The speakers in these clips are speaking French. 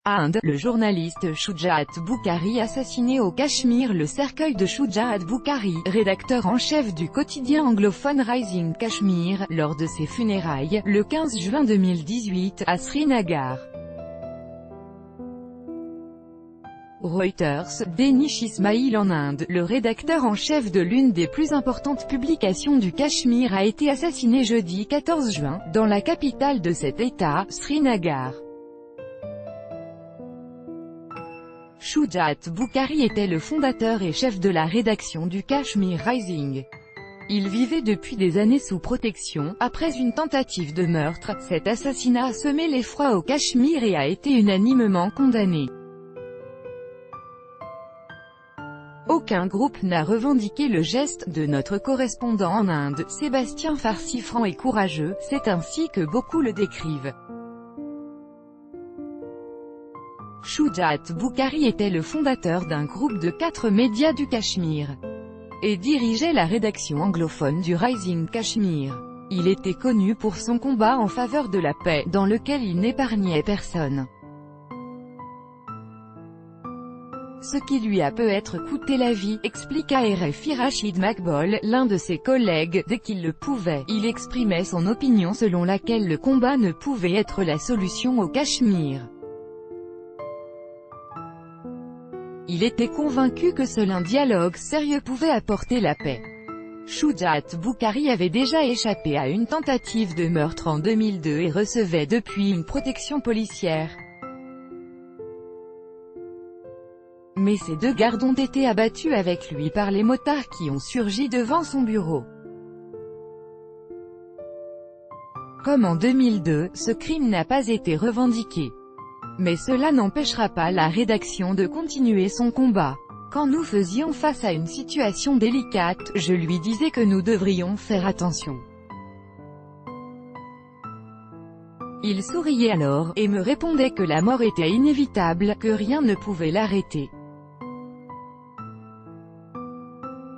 Inde, le journaliste Shujaat Bukhari assassiné au Cachemire. Le cercueil de Shujaat Bukhari, rédacteur en chef du quotidien anglophone Rising Kashmir, lors de ses funérailles, le 15 juin 2018, à Srinagar. Reuters, Danish Ismail en Inde, le rédacteur en chef de l'une des plus importantes publications du Cachemire a été assassiné jeudi 14 juin, dans la capitale de cet État, Srinagar. Shujaat Bukhari était le fondateur et chef de la rédaction du Kashmir Rising. Il vivait depuis des années sous protection. Après une tentative de meurtre, cet assassinat a semé l'effroi au Cachemire et a été unanimement condamné. Aucun groupe n'a revendiqué le geste de notre correspondant en Inde, Sébastien Farsi. Franc et courageux, c'est ainsi que beaucoup le décrivent. Shujaat Bukhari était le fondateur d'un groupe de 4 médias du Cachemire et dirigeait la rédaction anglophone du Rising Kashmir. Il était connu pour son combat en faveur de la paix, dans lequel il n'épargnait personne. Ce qui lui a peut-être coûté la vie, explique à RFI Rachid Makbol, l'un de ses collègues. Dès qu'il le pouvait, il exprimait son opinion selon laquelle le combat ne pouvait être la solution au Cachemire. Il était convaincu que seul un dialogue sérieux pouvait apporter la paix. Shujaat Bukhari avait déjà échappé à une tentative de meurtre en 2002 et recevait depuis une protection policière. Mais ces 2 gardes ont été abattus avec lui par les motards qui ont surgi devant son bureau. Comme en 2002, ce crime n'a pas été revendiqué. Mais cela n'empêchera pas la rédaction de continuer son combat. Quand nous faisions face à une situation délicate, je lui disais que nous devrions faire attention. Il souriait alors, et me répondait que la mort était inévitable, que rien ne pouvait l'arrêter.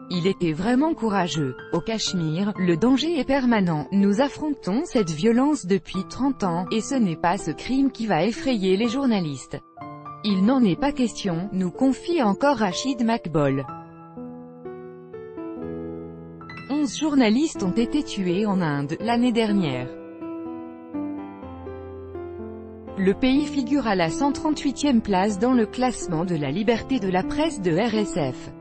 Il était vraiment courageux. Au Cachemire, le danger est permanent. Nous affrontons cette violence depuis 30 ans, et ce n'est pas ce crime qui va effrayer les journalistes. Il n'en est pas question, nous confie encore Rachid Makbol. 11 journalistes ont été tués en Inde, l'année dernière. Le pays figure à la 138e place dans le classement de la liberté de la presse de RSF.